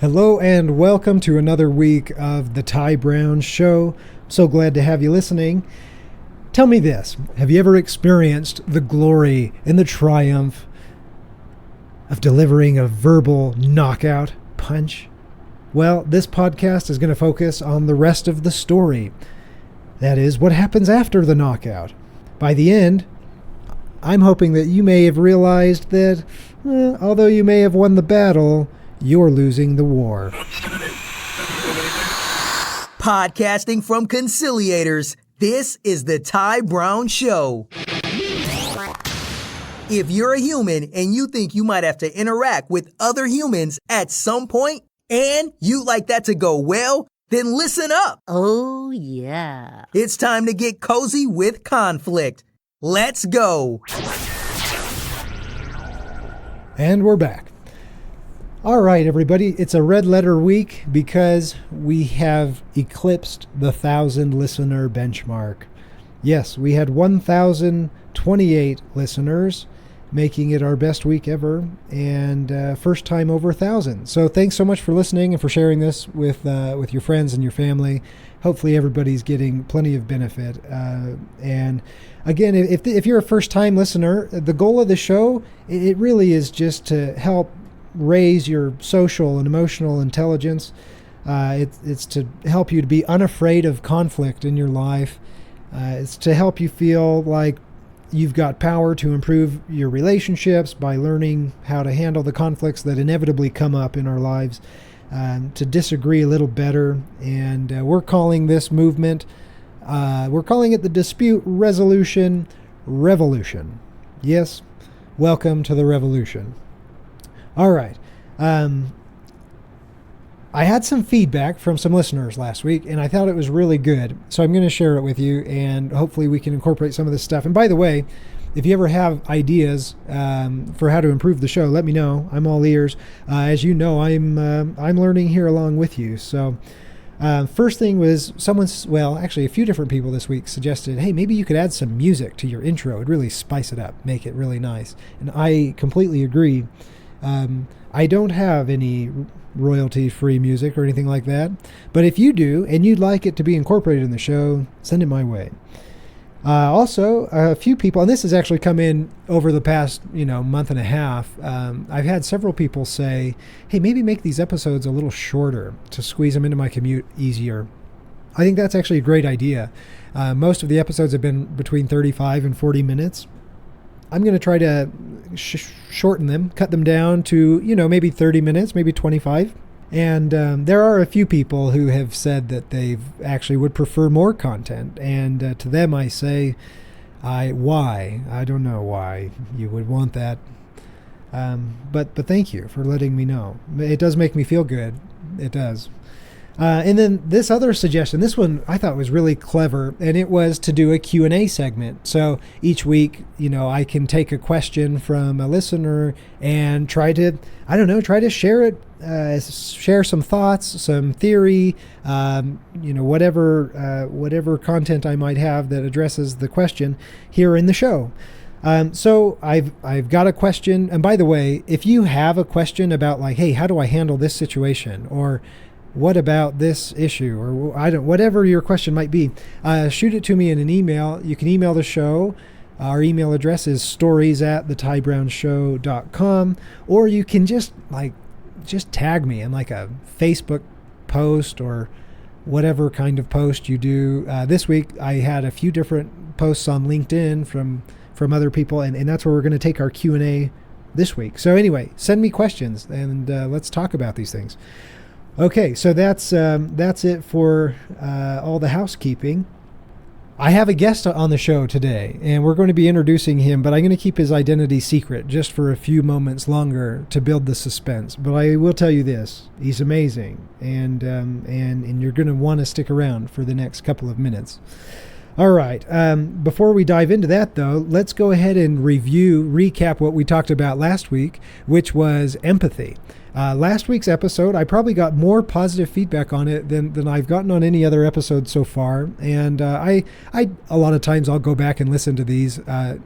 Hello and welcome to another week of the Ty Brown Show. So glad to have you listening. Tell me this, have you ever experienced the glory and the triumph of delivering a verbal knockout punch? Well, this podcast is going to focus on the rest of the story. That is, what happens after the knockout. By the end, I'm hoping that you may have realized that, although you may have won the battle, you're losing the war. Podcasting from Conciliators, this is the Ty Brown Show. If you're a human and you think you might have to interact with other humans at some point, and you'd like that to go well, then listen up. Oh, yeah. It's time to get cozy with conflict. Let's go. And we're back. All right, everybody, it's a red letter week because we have eclipsed the 1,000 listener benchmark. Yes, we had 1,028 listeners, making it our best week ever, and first time over 1,000. So thanks so much for listening and for sharing this with your friends and your family. Hopefully everybody's getting plenty of benefit. And again, if you're a first-time listener, the goal of the show, it really is just to help raise your social and emotional intelligence. It's to help you to be unafraid of conflict in your life. It's to help you feel like you've got power to improve your relationships by learning how to handle the conflicts that inevitably come up in our lives, to disagree a little better. And we're calling this movement, we're calling it the Dispute Resolution Revolution. Yes, welcome to the revolution. All right. I had some feedback from some listeners last week, and I thought it was really good. So I'm going to share it with you, and hopefully we can incorporate some of this stuff. And by the way, if you ever have ideas for how to improve the show, let me know. I'm all ears. As you know, I'm learning here along with you. So first thing was actually a few different people this week suggested, hey, maybe you could add some music to your intro. It'd really spice it up, make it really nice. And I completely agree. I don't have any royalty-free music or anything like that, but if you do and you'd like it to be incorporated in the show, send it my way. Also, a few people, and this has actually come in over the past month and a half, I've had several people say, hey, maybe make these episodes a little shorter to squeeze them into my commute easier. I think that's actually a great idea. Most of the episodes have been between 35 and 40 minutes. I'm going to try to shorten them, cut them down to, maybe 30 minutes, maybe 25. And there are a few people who have said that they actually would prefer more content. And to them, I say, why? I don't know why you would want that. But thank you for letting me know. It does make me feel good. It does. And then this other suggestion, this one I thought was really clever, and it was to do a Q&A segment. So each week, I can take a question from a listener and try to share it, share some thoughts, some theory, whatever content I might have that addresses the question here in the show. So I've got a question. And by the way, if you have a question about like, hey, how do I handle this situation? Or what about this issue? Or whatever your question might be, shoot it to me in an email. You can email the show. Our email address is stories@thetybrown.com, or you can just tag me in like a Facebook post or whatever kind of post you do. This week I had a few different posts on LinkedIn from other people, and that's where we're going to take our Q&A this week. So anyway, send me questions and let's talk about these things. Okay, so that's it for all the housekeeping. I have a guest on the show today, and we're going to be introducing him, but I'm going to keep his identity secret just for a few moments longer to build the suspense. But I will tell you this, he's amazing, and you're going to want to stick around for the next couple of minutes. All right, before we dive into that, though, let's go ahead and recap what we talked about last week, which was empathy. Last week's episode, I probably got more positive feedback on it than I've gotten on any other episode so far. And I a lot of times I'll go back and listen to these,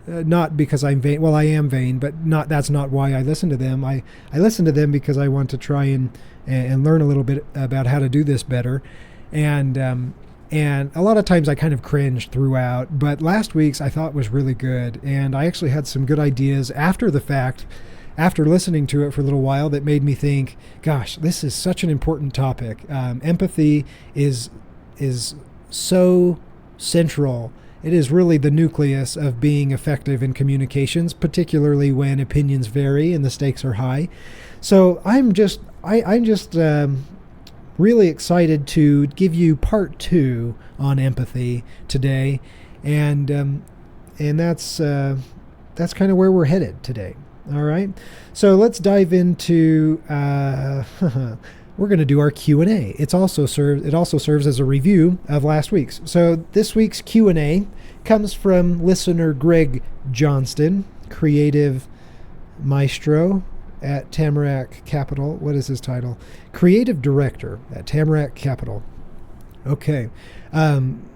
not because I'm vain. Well, I am vain, but that's not why I listen to them. I listen to them because I want to try and learn a little bit about how to do this better. And a lot of times I kind of cringe throughout. But last week's I thought was really good. And I actually had some good ideas after the fact, after listening to it for a little while, that made me think, gosh, this is such an important topic. Empathy is so central. It is really the nucleus of being effective in communications, particularly when opinions vary and the stakes are high. So I'm just really excited to give you part 2 on empathy today, and that's kind of where we're headed today. All right, so let's dive into. We're going to do our Q&A. It also serves as a review of last week's. So this week's Q&A comes from listener Greg Johnston, creative maestro at Tamarack Capital. What is his title? Creative director at Tamarack Capital. Okay,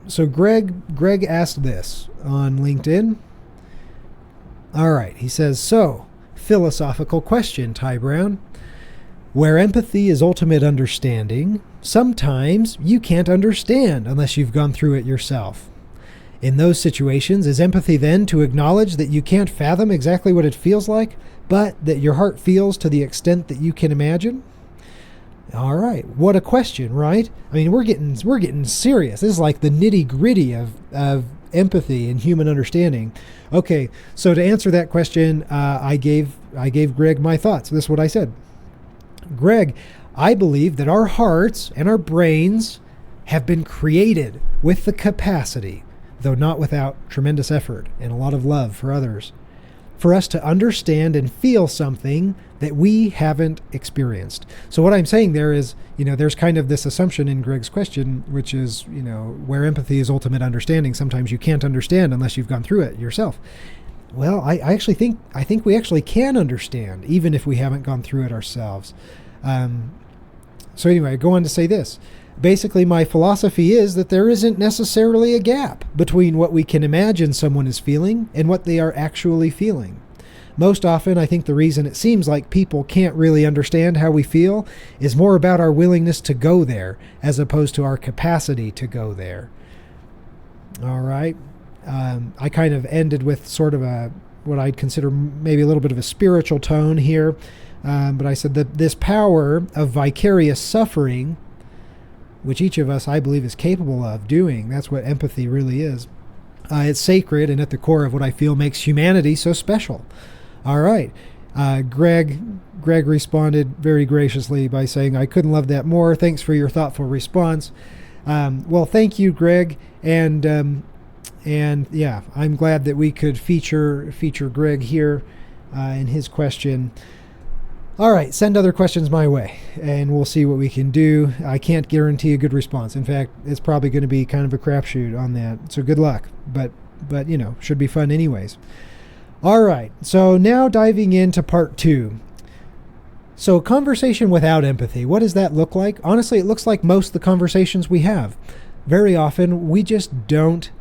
so Greg asked this on LinkedIn. All right, he says, so. Philosophical question, Ty Brown. Where empathy is ultimate understanding, sometimes you can't understand unless you've gone through it yourself. In those situations, is empathy then to acknowledge that you can't fathom exactly what it feels like, but that your heart feels to the extent that you can imagine? All right, what a question, right? I mean, we're getting serious. This is like the nitty-gritty of empathy and human understanding. Okay, so to answer that question, I gave Greg my thoughts. This is what I said. Greg, I believe that our hearts and our brains have been created with the capacity, though not without tremendous effort and a lot of love for others, for us to understand and feel something that we haven't experienced. So what I'm saying there is, there's kind of this assumption in Greg's question, which is, where empathy is ultimate understanding, sometimes you can't understand unless you've gone through it yourself. Well, I actually think we actually can understand, even if we haven't gone through it ourselves. So anyway, I go on to say this. Basically, my philosophy is that there isn't necessarily a gap between what we can imagine someone is feeling and what they are actually feeling. Most often, I think the reason it seems like people can't really understand how we feel is more about our willingness to go there as opposed to our capacity to go there. All right. I kind of ended with sort of what I'd consider maybe a little bit of a spiritual tone here. But I said that this power of vicarious suffering, which each of us, I believe, is capable of doing, that's what empathy really is. It's sacred and at the core of what I feel makes humanity so special. All right. Greg responded very graciously by saying, I couldn't love that more. Thanks for your thoughtful response. Well, thank you, Greg. And yeah, I'm glad that we could feature Greg here in his question. All right, send other questions my way, and we'll see what we can do. I can't guarantee a good response. In fact, it's probably going to be kind of a crapshoot on that. So good luck, but should be fun anyways. All right, so now diving into part 2. So conversation without empathy, what does that look like? Honestly, it looks like most of the conversations we have. Very often we just don't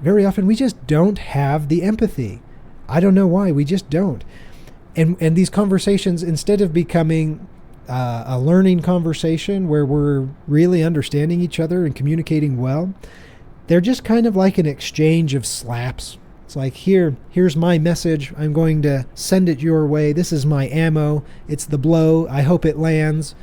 have the empathy. I don't know why, we just don't. And these conversations, instead of becoming a learning conversation where we're really understanding each other and communicating well, they're just kind of like an exchange of slaps. It's like, here's my message. I'm going to send it your way. This is my ammo. It's the blow. I hope it lands.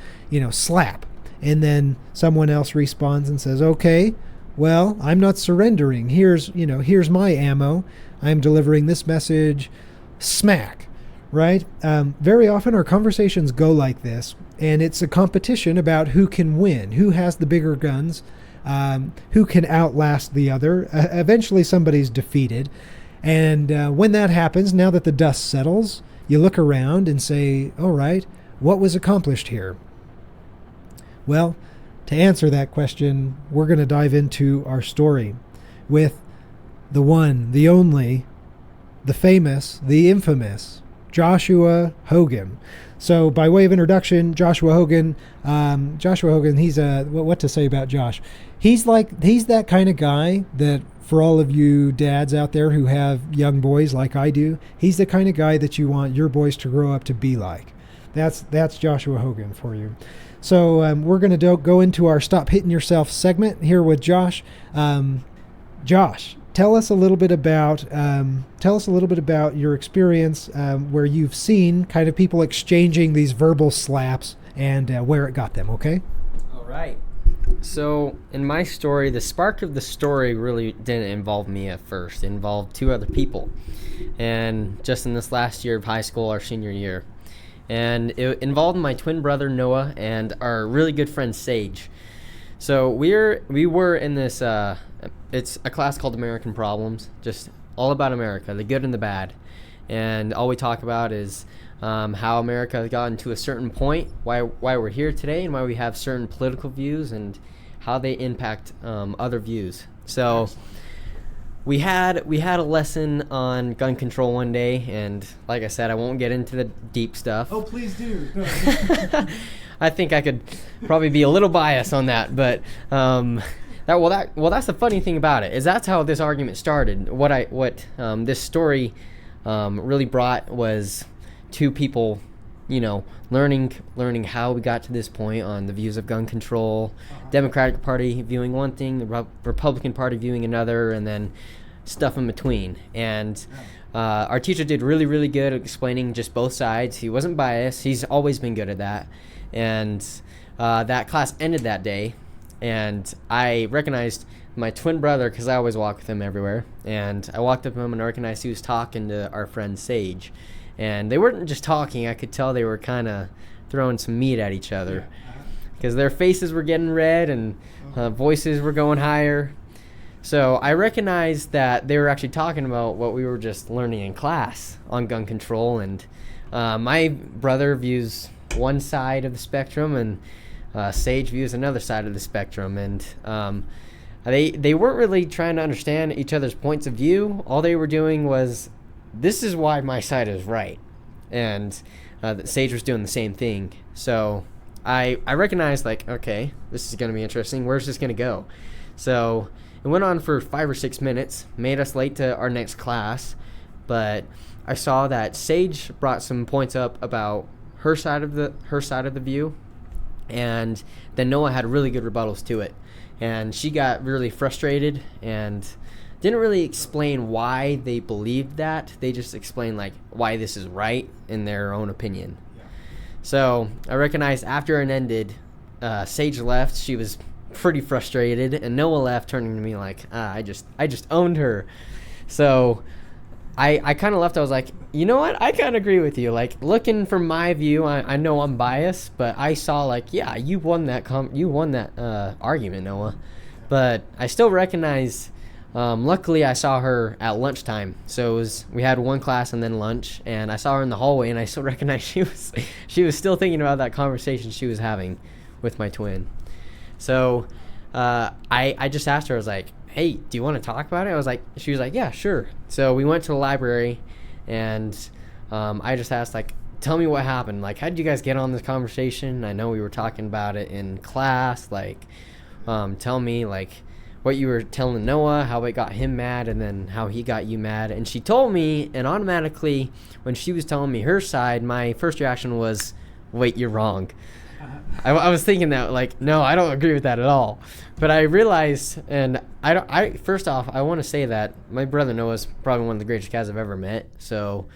Slap. And then someone else responds and says, okay, well, I'm not surrendering. Here's my ammo. I'm delivering this message. Smack. Right? Very often our conversations go like this, and it's a competition about who can win, who has the bigger guns, who can outlast the other. Eventually somebody's defeated. And when that happens, now that the dust settles, you look around and say, all right, what was accomplished here? Well, to answer that question, we're going to dive into our story with the one, the only, the famous, the infamous Joshua Hoggan. So, by way of introduction, Joshua Hoggan, he's what to say about Josh? He's that kind of guy that, for all of you dads out there who have young boys like I do, he's the kind of guy that you want your boys to grow up to be like. That's Joshua Hoggan for you. So we're going to go into our Stop Hitting Yourself segment here with Josh. Josh, tell us a little bit about your experience where you've seen kind of people exchanging these verbal slaps and where it got them. Okay. All right. So in my story, the spark of the story really didn't involve me at first. It involved two other people, and just in this last year of high school, our senior year. And it involved my twin brother Noah and our really good friend Sage. So we were in this it's a class called American Problems, just all about America, the good and the bad. And all we talk about is how America has gotten to a certain point, why we're here today, and why we have certain political views and how they impact other views. So we had a lesson on gun control one day, and like I said, I won't get into the deep stuff. Oh, please do. I think I could probably be a little biased on that, but that's the funny thing about it, is that's how this argument started. What this story really brought was two people, learning how we got to this point on the views of gun control, Democratic Party viewing one thing, the Republican Party viewing another, and then stuff in between. And our teacher did really, really good at explaining just both sides. He wasn't biased. He's always been good at that. And that class ended that day, and I recognized my twin brother because I always walk with him everywhere. And I walked up to him and recognized he was talking to our friend Sage. And they weren't just talking. I could tell they were kind of throwing some meat at each other because their faces were getting red and voices were going higher. So I recognized that they were actually talking about what we were just learning in class on gun control. And my brother views one side of the spectrum, and Sage views another side of the spectrum. And they weren't really trying to understand each other's points of view. All they were doing was, this is why my side is right. And Sage was doing the same thing. So I recognized, okay, this is going to be interesting. Where's this going to go? So it went on for 5 or 6 minutes, made us late to our next class. But I saw that Sage brought some points up about her side of the view. And then Noah had really good rebuttals to it. And she got really frustrated and didn't really explain why they believed that. They just explained why this is right in their own opinion. Yeah. So I recognized after it ended, Sage left. She was pretty frustrated, and Noah left, turning to me like, I just owned her. So I kind of left. I was like, you know what? I kind of agree with you. Looking from my view, I know I'm biased, but I saw yeah, you won that argument, Noah. But I still recognize. Luckily, I saw her at lunchtime. So we had one class and then lunch, and I saw her in the hallway, and I still recognized she was still thinking about that conversation she was having with my twin. So I just asked her. I was like, hey, do you want to talk about it? She was like, yeah, sure. So we went to the library, and I just asked, tell me what happened. How did you guys get on this conversation? I know we were talking about it in class. Tell me, what you were telling Noah, how it got him mad, and then how he got you mad. And she told me, and automatically, when she was telling me her side, my first reaction was, wait, you're wrong. I was thinking that, no, I don't agree with that at all. But I realized, and first off, I want to say that my brother Noah's probably one of the greatest guys I've ever met. So,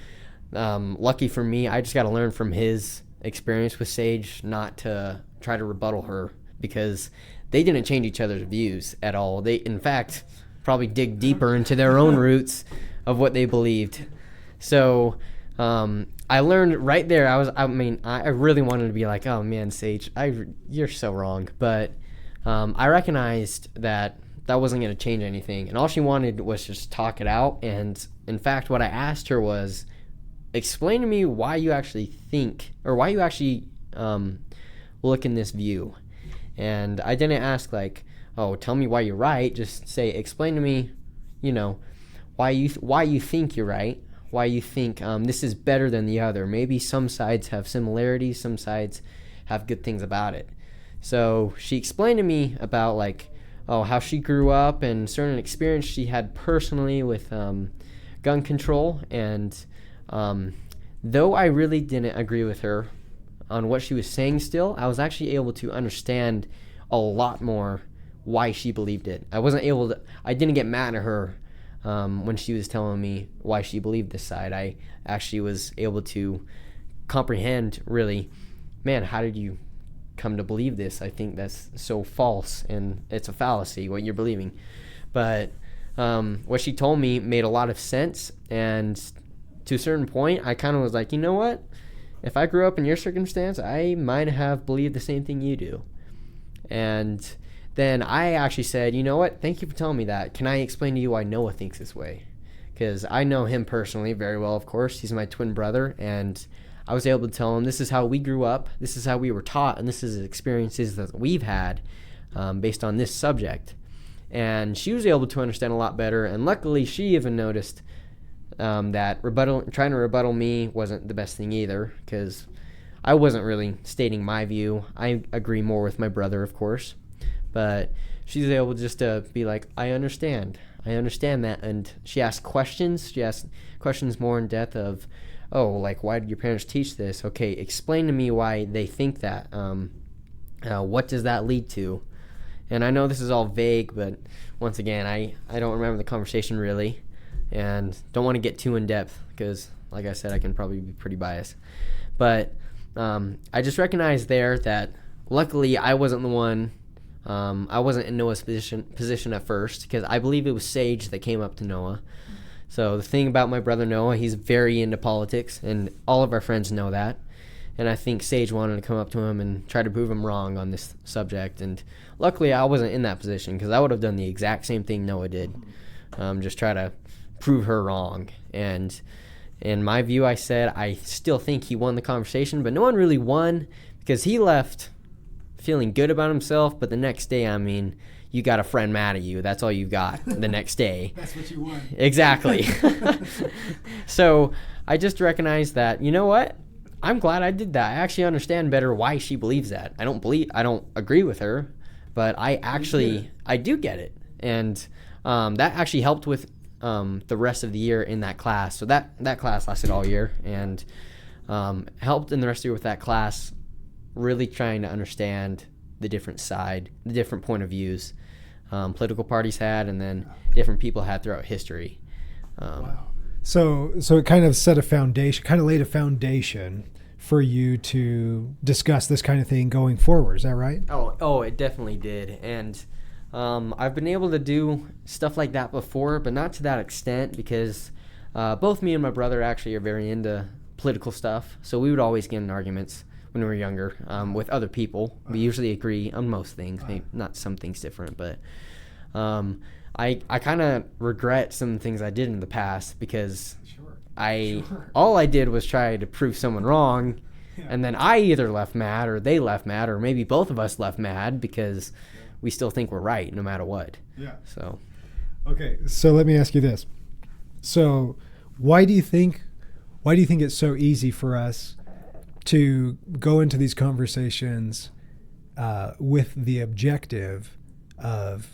lucky for me, I just got to learn from his experience with Sage, not to try to rebuttal her, because they didn't change each other's views at all. They, in fact, probably dig deeper into their own roots of what they believed. So I learned right there. I really wanted to be like, oh man, Sage, you're so wrong. But I recognized that wasn't going to change anything, and all she wanted was just talk it out. And in fact, what I asked her was, explain to me why you actually think, or why you actually look in this view. And I didn't ask oh, tell me why you're right. Just say, explain to me, why you think you're right. why you think this is better than the other. Maybe some sides have similarities, some sides have good things about it. So she explained to me about like, how she grew up and certain experience she had personally with gun control. And though I really didn't agree with her on what she was saying still, I was actually able to understand a lot more why she believed it. I didn't get mad at her when she was telling me why she believed this side. I actually was able to comprehend really, man, how did you come to believe this? I think that's so false, and it's a fallacy what you're believing. But what she told me made a lot of sense, and to a certain point I kind of was like, you know what, if I grew up in your circumstance, I might have believed the same thing you do. And then I actually said, you know what, thank you for telling me that. Can I explain to you why Noah thinks this way? Because I know him personally very well, of course. He's my twin brother, and I was able to tell him this is how we grew up, this is how we were taught, and this is the experiences that we've had based on this subject. And she was able to understand a lot better, and luckily she even noticed that trying to rebuttal me wasn't the best thing either, because I wasn't really stating my view. I agree more with my brother, of course, but she's able just to be like, I understand that. And she asked questions more in depth of, like, why did your parents teach this? Okay, explain to me why they think that. What does that lead to? And I know this is all vague, but once again, I don't remember the conversation really, and don't want to get too in depth because, like I said, I can probably be pretty biased. But I just recognized there that luckily I wasn't the one. I wasn't in Noah's position at first, because I believe it was Sage that came up to Noah. So the thing about my brother Noah, he's very into politics, and all of our friends know that. And I think Sage wanted to come up to him and try to prove him wrong on this subject. And luckily I wasn't in that position, because I would have done the exact same thing Noah did. Just try to prove her wrong. And in my view, I said I still think he won the conversation, but no one really won, because he left feeling good about himself, but the next day, I mean, you got a friend mad at you. That's all you got the next day. That's what you want. Exactly. So I just recognized that, you know what? I'm glad I did that. I actually understand better why she believes that. I don't agree with her, but I do get it. And that actually helped with the rest of the year in that class. So that class lasted all year, and helped in the rest of the year with that class, really trying to understand the different point of views political parties had, and then different people had throughout history. Wow. So it kind of laid a foundation for you to discuss this kind of thing going forward. Is that right? Oh, it definitely did. And I've been able to do stuff like that before, but not to that extent, because both me and my brother actually are very into political stuff. So we would always get in arguments when we were younger with other people. We usually agree on most things, maybe not some things different, but I kind of regret some things I did in the past, because all I did was try to prove someone wrong, and then I either left mad or they left mad, or maybe both of us left mad, because we still think we're right no matter what. Yeah. So. Okay, so let me ask you this. So why do you think it's so easy for us to go into these conversations with the objective of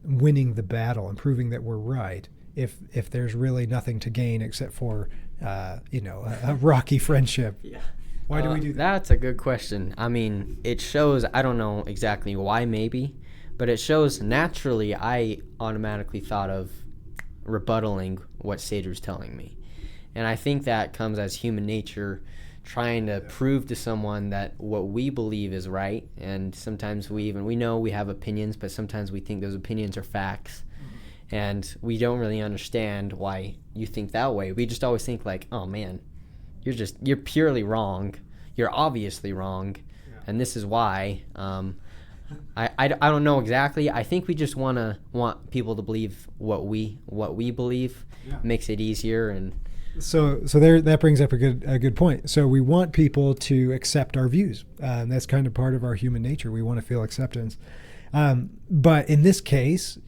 winning the battle and proving that we're right, if there's really nothing to gain except for a rocky friendship? Yeah. Why do we do that? That's a good question. I mean, it shows, I don't know exactly why maybe, but it shows naturally I automatically thought of rebuttaling what Sage was telling me. And I think that comes as human nature, trying to prove to someone that what we believe is right. And sometimes we know we have opinions, but sometimes we think those opinions are facts. Mm-hmm. And we don't really understand why you think that way. We just always think like, oh man, you're purely wrong. You're obviously wrong. Yeah. And this is why. I don't know exactly. I think we just want people to believe what we believe. Yeah. Makes it easier. And So there, that brings up a good point. So we want people to accept our views. That's kind of part of our human nature. We want to feel acceptance. But in this case,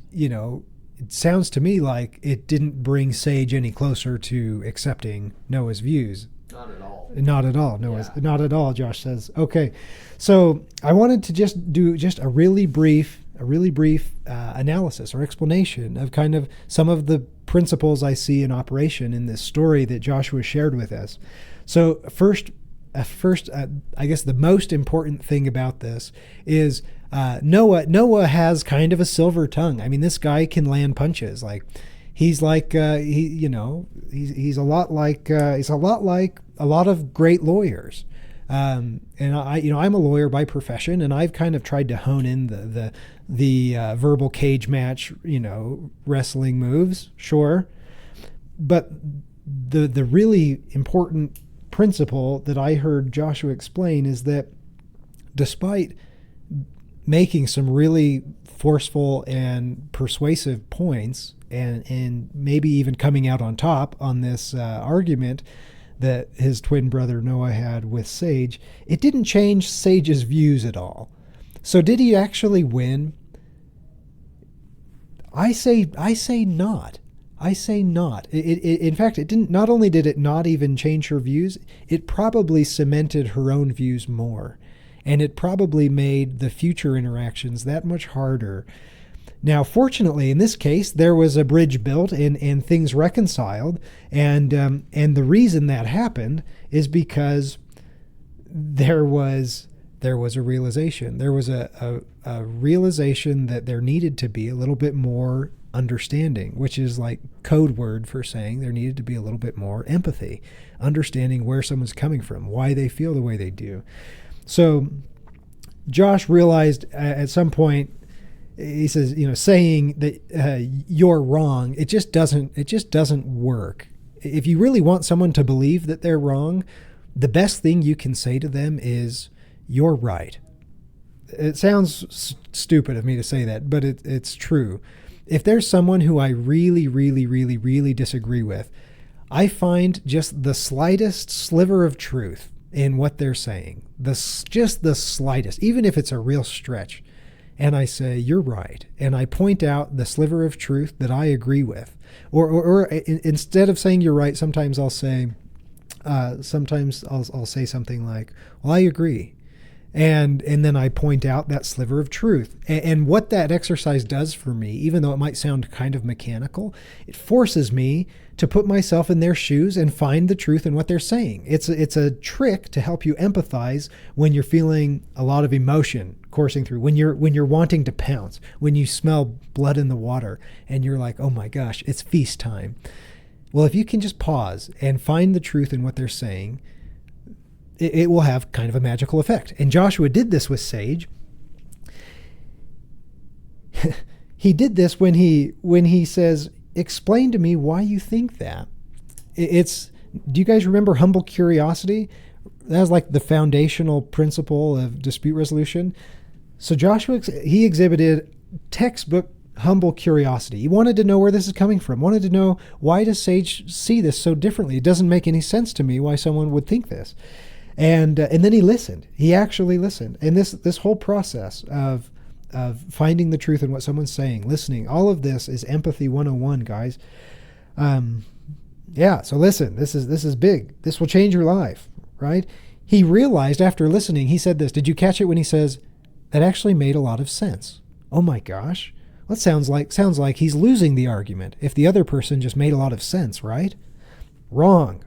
it sounds to me like it didn't bring Sage any closer to accepting Noah's views. Not at all. Not at all. Not at all, Josh says. Okay. So I wanted to just do just a really brief analysis or explanation of kind of some of the principles I see in operation in this story that Joshua shared with us. So first, I guess the most important thing about this is Noah has kind of a silver tongue. I mean, this guy can land punches. Like he's like he's a lot like a lot of great lawyers. And I'm a lawyer by profession, and I've kind of tried to hone in the verbal cage match, wrestling moves, sure. But the really important principle that I heard Joshua explain is that despite making some really forceful and persuasive points, and maybe even coming out on top on this argument that his twin brother Noah had with Sage, it didn't change Sage's views at all. So did he actually win? I say not. I say not. In fact, it didn't. Not only did it not even change her views, it probably cemented her own views more, and it probably made the future interactions that much harder. Now, fortunately, in this case, there was a bridge built and things reconciled, and the reason that happened is because there was a realization. There was a realization that there needed to be a little bit more understanding, which is like code word for saying there needed to be a little bit more empathy, understanding where someone's coming from, why they feel the way they do. So Josh realized at some point, he says, saying that you're wrong, it just doesn't work. If you really want someone to believe that they're wrong, the best thing you can say to them is, you're right. It sounds stupid of me to say that, but it's true. If there's someone who I really, really, really, really disagree with, I find just the slightest sliver of truth in what they're saying, just the slightest, even if it's a real stretch. And I say, you're right. And I point out the sliver of truth that I agree with. Or instead of saying you're right, sometimes I'll say, I'll say something like, well, I agree. And then I point out that sliver of truth. And what that exercise does for me, even though it might sound kind of mechanical, it forces me to put myself in their shoes and find the truth in what they're saying. It's a trick to help you empathize when you're feeling a lot of emotion coursing through, when you're wanting to pounce, when you smell blood in the water and you're like, oh my gosh, it's feast time. Well, if you can just pause and find the truth in what they're saying, it will have kind of a magical effect. And Joshua did this with Sage. He did this when he says, explain to me why you think that. Do you guys remember humble curiosity? That was like the foundational principle of dispute resolution. So Joshua, he exhibited textbook humble curiosity. He wanted to know where this is coming from, wanted to know, why does Sage see this so differently? It doesn't make any sense to me why someone would think this. And then he listened. He actually listened. And this whole process of finding the truth in what someone's saying, listening, all of this is empathy 101, guys. So listen, this is big. This will change your life, right? He realized after listening, he said this. Did you catch it when he says, that actually made a lot of sense? Oh my gosh. That sounds like he's losing the argument if the other person just made a lot of sense, right? Wrong.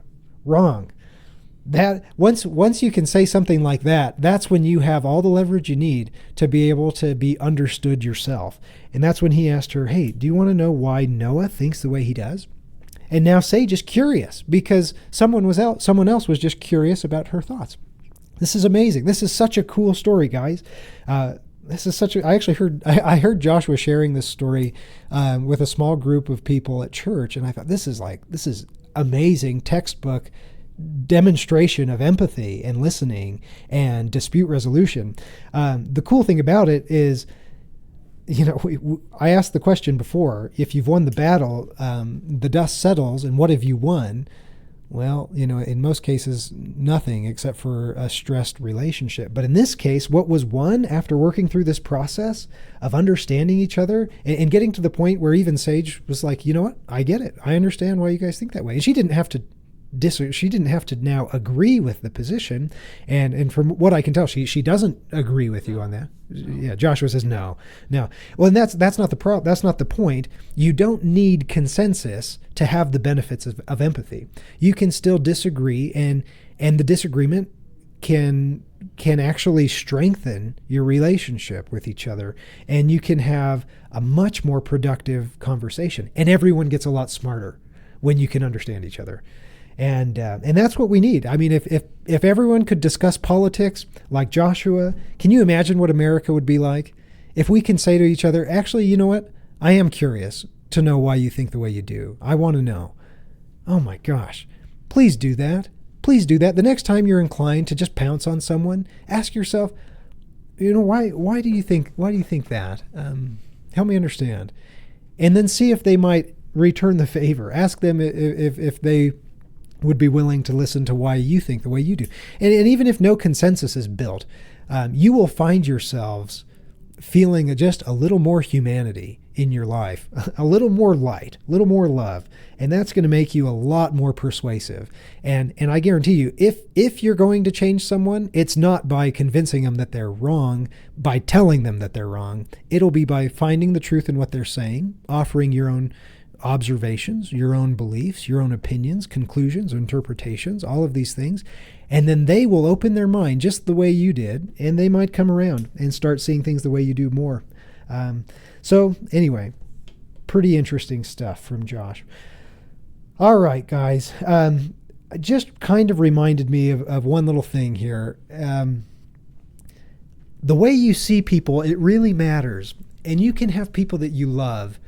That once you can say something like that, that's when you have all the leverage you need to be able to be understood yourself. And that's when he asked her, hey, do you want to know why Noah thinks the way he does? And now Sage is curious because someone else was just curious about her thoughts. This is amazing. This is such a cool story, guys. I heard Joshua sharing this story with a small group of people at church, and I thought this is amazing textbook demonstration of empathy and listening and dispute resolution. The cool thing about it is, I asked the question before, if you've won the battle, the dust settles, and what have you won? Well, in most cases, nothing except for a stressed relationship. But in this case, what was won after working through this process of understanding each other and getting to the point where even Sage was like, you know what? I get it. I understand why you guys think that way. And she didn't have to now agree with the position, and from what I can tell, she doesn't agree with you on that. Yeah, Joshua says no. Well, and that's not the that's not the point. You don't need consensus to have the benefits of empathy. You can still disagree, and the disagreement can actually strengthen your relationship with each other, and you can have a much more productive conversation, and everyone gets a lot smarter when you can understand each other. And that's what we need. I mean, if everyone could discuss politics like Joshua, can you imagine what America would be like? If we can say to each other, actually, you know what? I am curious to know why you think the way you do. I want to know. Oh my gosh. Please do that. Please do that. The next time you're inclined to just pounce on someone, ask yourself, why do you think that? Help me understand. And then see if they might return the favor. Ask them if they would be willing to listen to why you think the way you do. And even if no consensus is built, you will find yourselves feeling just a little more humanity in your life, a little more light, a little more love. And that's going to make you a lot more persuasive. And I guarantee you, if you're going to change someone, it's not by convincing them that they're wrong, by telling them that they're wrong. It'll be by finding the truth in what they're saying, offering your own observations, your own beliefs, your own opinions, conclusions, interpretations, all of these things. And then they will open their mind just the way you did, and they might come around and start seeing things the way you do more. So anyway, pretty interesting stuff from Josh. All right, guys. Just kind of reminded me of one little thing here. The way you see people, it really matters. And you can have people that you love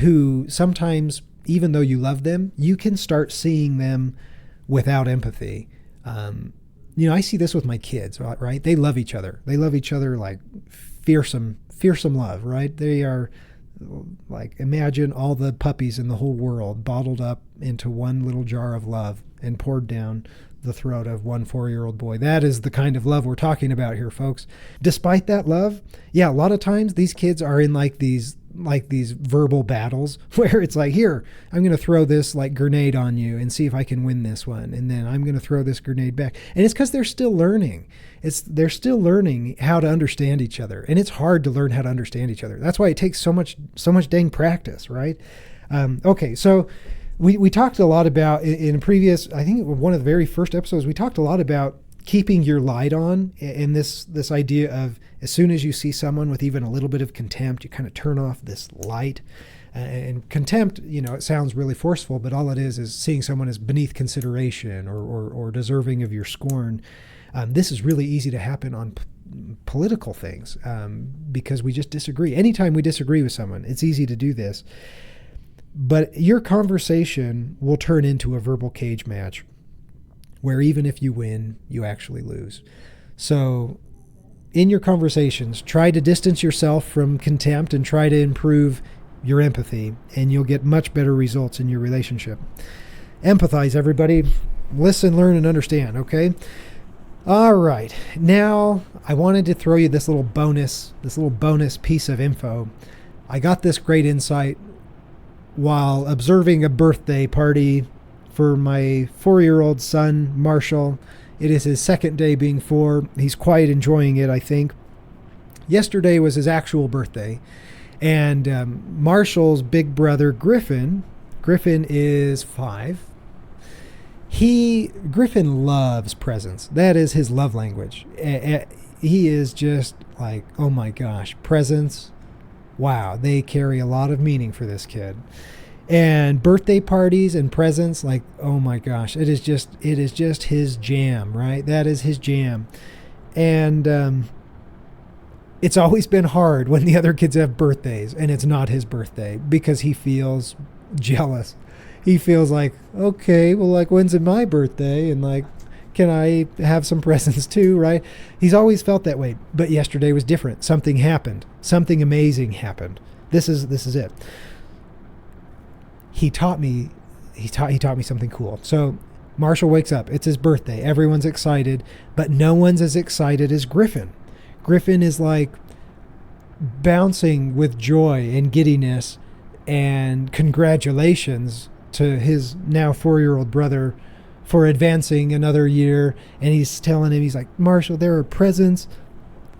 who sometimes, even though you love them, you can start seeing them without empathy. I see this with my kids, right? They love each other. They love each other like fearsome love, right? They are like, imagine all the puppies in the whole world bottled up into one little jar of love and poured down the throat of one 4-year-old boy. That is the kind of love we're talking about here, folks. Despite that love, yeah, a lot of times these kids are in like these verbal battles where it's like, here, I'm going to throw this like grenade on you and see if I can win this one. And then I'm going to throw this grenade back. And it's because they're still learning. They're still learning how to understand each other. And it's hard to learn how to understand each other. That's why it takes so much dang practice, right? Okay. So we talked a lot about in previous, I think one of the very first episodes, we talked a lot about keeping your light on, and this idea of as soon as you see someone with even a little bit of contempt, you kind of turn off this light. And contempt, it sounds really forceful, but all it is seeing someone as beneath consideration or deserving of your scorn. This is really easy to happen on political things because we just disagree. Anytime we disagree with someone, it's easy to do this. But your conversation will turn into a verbal cage match where even if you win, you actually lose. So in your conversations, try to distance yourself from contempt and try to improve your empathy, and you'll get much better results in your relationship. Empathize, everybody. Listen, learn, and understand, okay? All right. Now, I wanted to throw you this little bonus piece of info. I got this great insight while observing a birthday party for my 4-year-old son, Marshall. It is his second day being 4. He's quite enjoying it, I think. Yesterday was his actual birthday. And Marshall's big brother, Griffin is 5. Griffin loves presents. That is his love language. He is just like, oh my gosh, presents. Wow, they carry a lot of meaning for this kid. And birthday parties and presents, like, oh my gosh, it is just his jam, right? That is his jam. And it's always been hard when the other kids have birthdays and it's not his birthday because he feels jealous. He feels like, okay, well, like, when's it my birthday? And like, can I have some presents too, right? He's always felt that way. But yesterday was different. Something happened. Something amazing happened. This is it. He taught me he taught me something cool. So Marshall wakes up. It's his birthday. Everyone's excited, but no one's as excited as Griffin. Griffin is like bouncing with joy and giddiness and congratulations to his now 4-year-old brother for advancing another year. And he's telling him, he's like, Marshall, there are presents.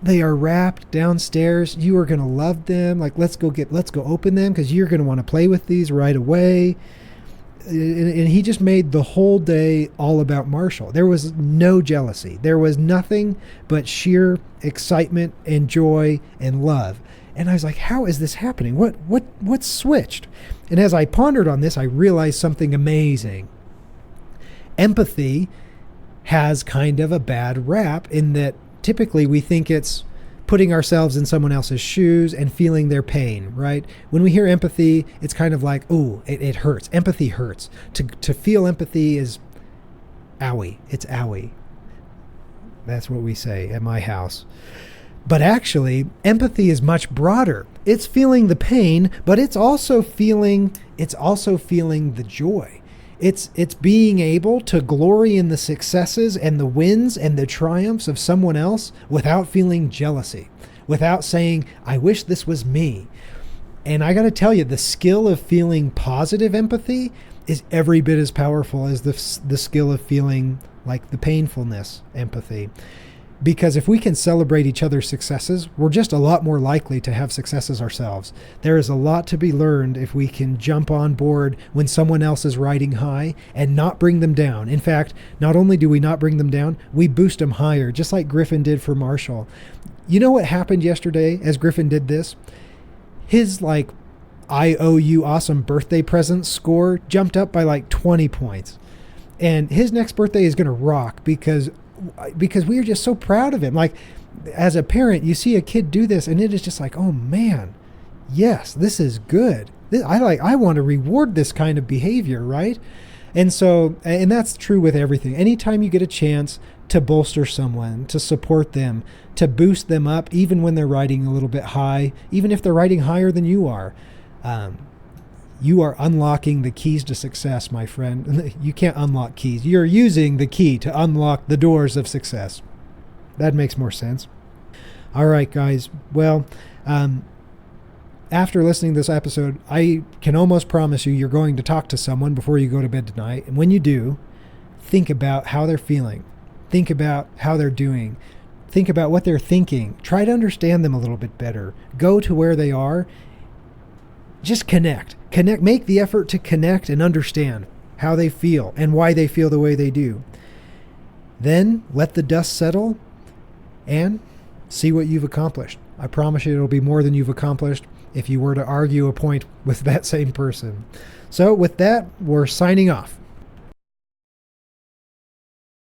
They are wrapped downstairs. You are going to love them. Like, let's go open them because you're going to want to play with these right away. And he just made the whole day all about Marshall. There was no jealousy. There was nothing but sheer excitement and joy and love. And I was like, how is this happening? What's switched? And as I pondered on this, I realized something amazing. Empathy has kind of a bad rap in that typically we think it's putting ourselves in someone else's shoes and feeling their pain, right? When we hear empathy, it's kind of like, ooh, it hurts. Empathy hurts. To feel empathy is owie. It's owie. That's what we say at my house. But actually, empathy is much broader. It's feeling the pain, but it's also feeling the joy. It's being able to glory in the successes and the wins and the triumphs of someone else without feeling jealousy, without saying, I wish this was me. And I got to tell you, the skill of feeling positive empathy is every bit as powerful as the skill of feeling like the painfulness empathy. Because if we can celebrate each other's successes, we're just a lot more likely to have successes ourselves. There is a lot to be learned if we can jump on board when someone else is riding high and not bring them down. In fact, not only do we not bring them down, we boost them higher, just like Griffin did for Marshall. You know what happened yesterday as Griffin did this? His I owe you awesome birthday present score jumped up by 20 points. And his next birthday is going to rock because we are just so proud of him. Like, as a parent, you see a kid do this and it is just like, oh man, yes, this is good. I want to reward this kind of behavior, right? And that's true with everything. Anytime you get a chance to bolster someone, to support them, to boost them up, even when they're riding a little bit high, even if they're riding higher than you are unlocking the keys to success, my friend. You can't unlock keys. You're using the key to unlock the doors of success. That makes more sense. All right, guys. Well, after listening to this episode, I can almost promise you're going to talk to someone before you go to bed tonight. And when you do, think about how they're feeling. Think about how they're doing. Think about what they're thinking. Try to understand them a little bit better. Go to where they are. Just connect, make the effort to connect and understand how they feel and why they feel the way they do. Then let the dust settle and see what you've accomplished. I promise you it'll be more than you've accomplished if you were to argue a point with that same person. So with that, we're signing off.